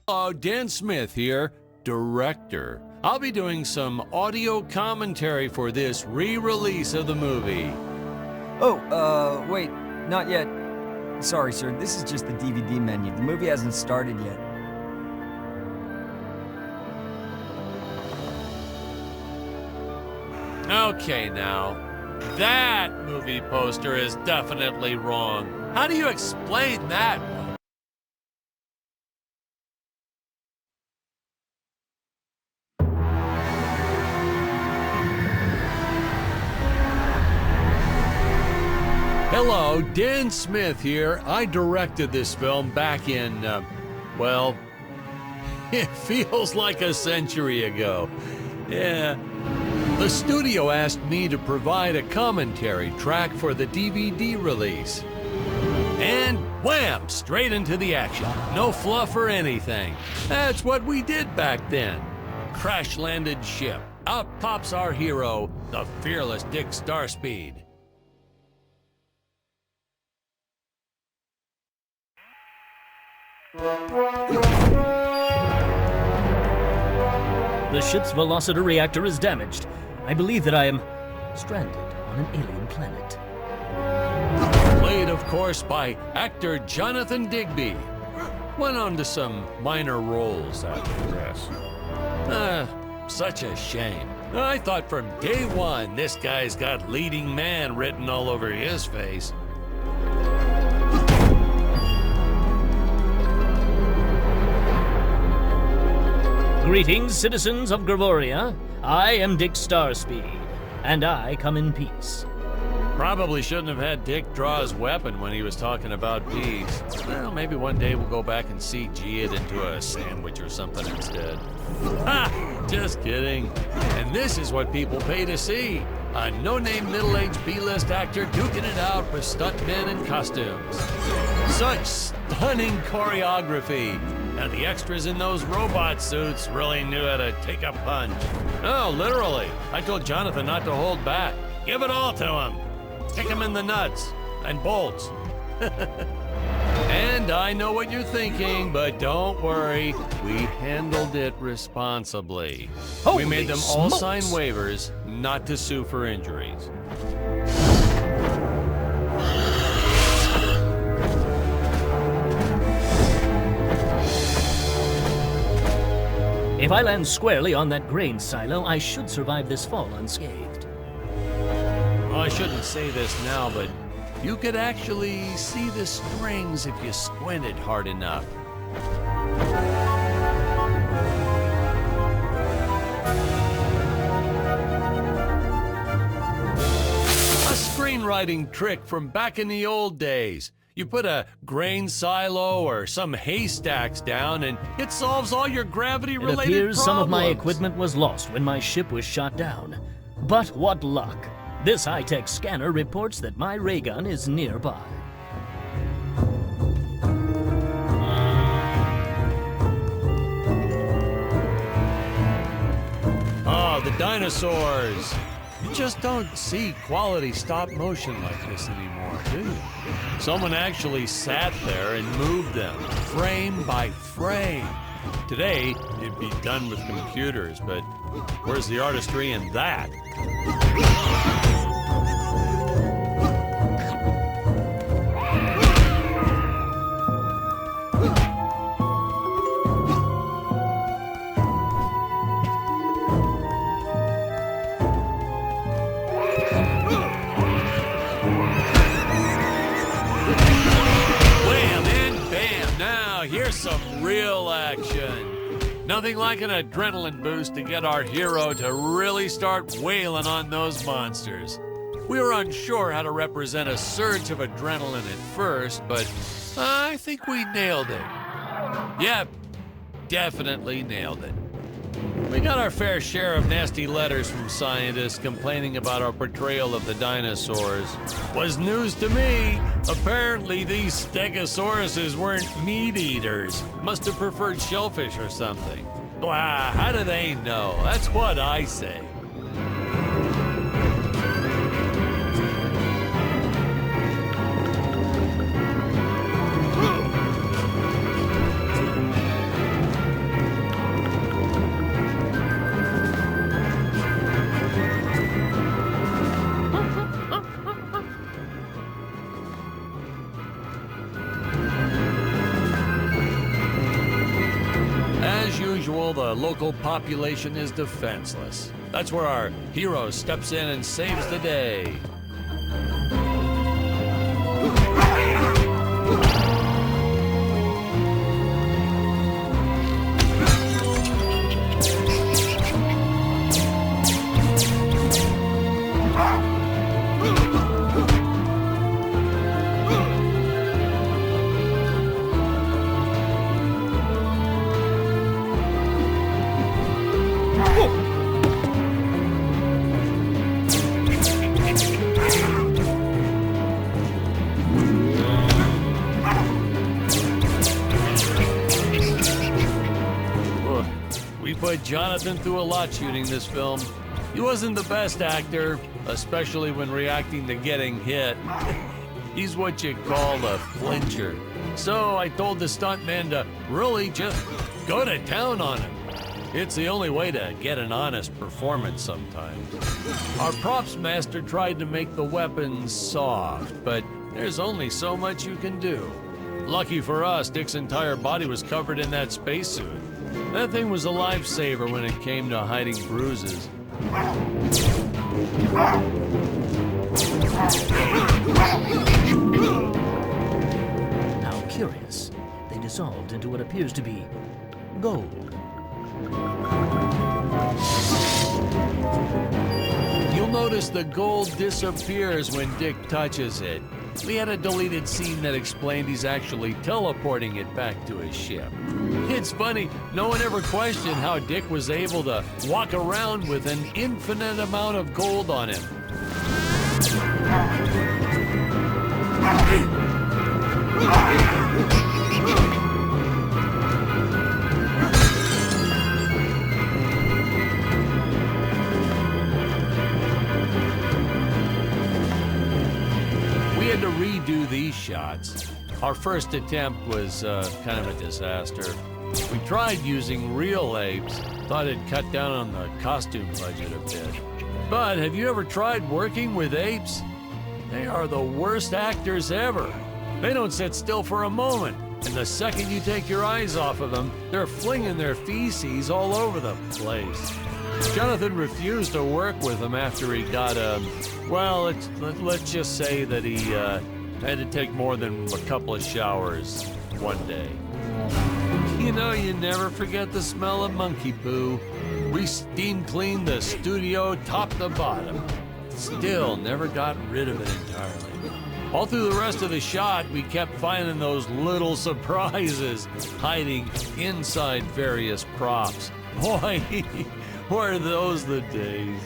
Hello, Dan Smith here, director. I'll be doing some audio commentary for this re-release of the movie. Oh, wait, not yet. Sorry, sir, this is just the DVD menu. The movie hasn't started yet. Okay, now, that movie poster is definitely wrong. How do you explain that one? Hello, Dan Smith here. I directed this film back in, well, it feels like a century ago. Yeah. The studio asked me to provide a commentary track for the DVD release. And wham! Straight into the action. No fluff or anything. That's what we did back then. Crash-landed ship. Out pops our hero, the fearless Dick Starspeed. The ship's velocity reactor is damaged. I believe that I am stranded on an alien planet. Played, of course, by actor Jonathan Digby. Went on to some minor roles after this. Such a shame. I thought from day one this guy's got leading man written all over his face. Greetings, citizens of Gravoria. I am Dick Starspeed, and I come in peace. Probably shouldn't have had Dick draw his weapon when he was talking about peace. Well, maybe one day we'll go back and CG it into a sandwich or something instead. Ha! Just kidding. And this is what people pay to see. A no-name middle-aged B-list actor duking it out with stuntmen in costumes. Such stunning choreography. And the extras in those robot suits really knew how to take a punch. Oh, literally. I told Jonathan not to hold back. Give it all to him. Kick him in the nuts and bolts. And I know what you're thinking, but don't worry. We handled it responsibly. We made them all sign waivers not to sue for injuries. If I land squarely on that grain silo, I should survive this fall unscathed. Well, I shouldn't say this now, but you could actually see the strings if you squinted hard enough. A screenwriting trick from back in the old days. You put a grain silo or some haystacks down and it solves all your gravity-related problems. It appears some of my equipment was lost when my ship was shot down. But what luck! This high-tech scanner reports that my ray gun is nearby. Oh, the dinosaurs! You just don't see quality stop motion like this anymore, do you? Someone actually sat there and moved them, frame by frame. Today, it'd be done with computers, but where's the artistry in that? Here's some real action. Nothing like an adrenaline boost to get our hero to really start wailing on those monsters. We were unsure how to represent a surge of adrenaline at first, but I think we nailed it. Yep, definitely nailed it. We got our fair share of nasty letters from scientists complaining about our portrayal of the dinosaurs. Was news to me. Apparently these stegosauruses weren't meat eaters. Must have preferred shellfish or something. Blah, how do they know? That's what I say. the local population is defenseless. That's where our hero steps in and saves the day. We put Jonathan through a lot shooting this film. He wasn't the best actor, especially when reacting to getting hit. He's what you call a flincher. So I told the stuntman to really just go to town on him. It's the only way to get an honest performance sometimes. Our props master tried to make the weapons soft, but there's only so much you can do. Lucky for us, Dick's entire body was covered in that spacesuit. That thing was a lifesaver when it came to hiding bruises. How curious. They dissolved into what appears to be gold. You'll notice the gold disappears when Dick touches it. We had a deleted scene that explained he's actually teleporting it back to his ship. It's funny, no one ever questioned how Dick was able to walk around with an infinite amount of gold on him. We had to redo these shots. Our first attempt was kind of a disaster. We tried using real apes, thought it'd cut down on the costume budget a bit. But have you ever tried working with apes? They are the worst actors ever. They don't sit still for a moment, and the second you take your eyes off of them, they're flinging their feces all over the place. Jonathan refused to work with them after he got well, let's just say that he had to take more than a couple of showers one day. You know, you never forget the smell of monkey poo. We steam cleaned the studio top to bottom. Still never got rid of it entirely. All through the rest of the shot, we kept finding those little surprises hiding inside various props. Boy, were those the days.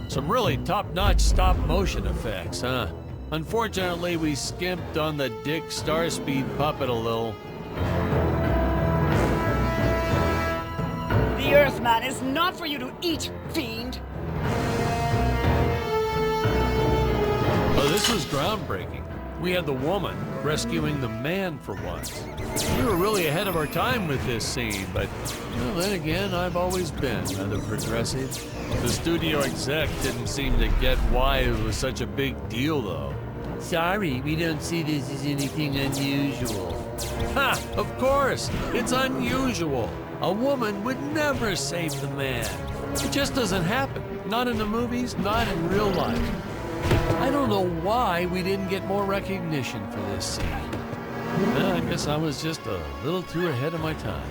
Some really top-notch stop-motion effects, huh? Unfortunately, we skimped on the Dick Starspeed puppet a little. The Earthman is not for you to eat, fiend! Oh, this was groundbreaking. We had the woman rescuing the man for once. We were really ahead of our time with this scene, but well, then again, I've always been rather progressive. The studio exec didn't seem to get why it was such a big deal, though. Sorry, we don't see this as anything unusual. Ha! Of course! It's unusual! A woman would never save the man. It just doesn't happen. Not in the movies, not in real life. I don't know why we didn't get more recognition for this scene. Well, I guess I was just a little too ahead of my time.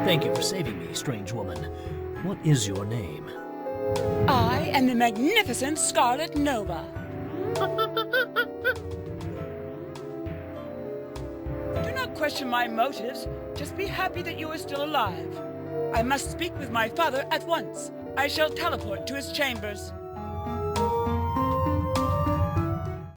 Thank you for saving me, strange woman. What is your name? I am the magnificent Scarlet Nova. Do not question my motives. Just be happy that you are still alive. I must speak with my father at once. I shall teleport to his chambers.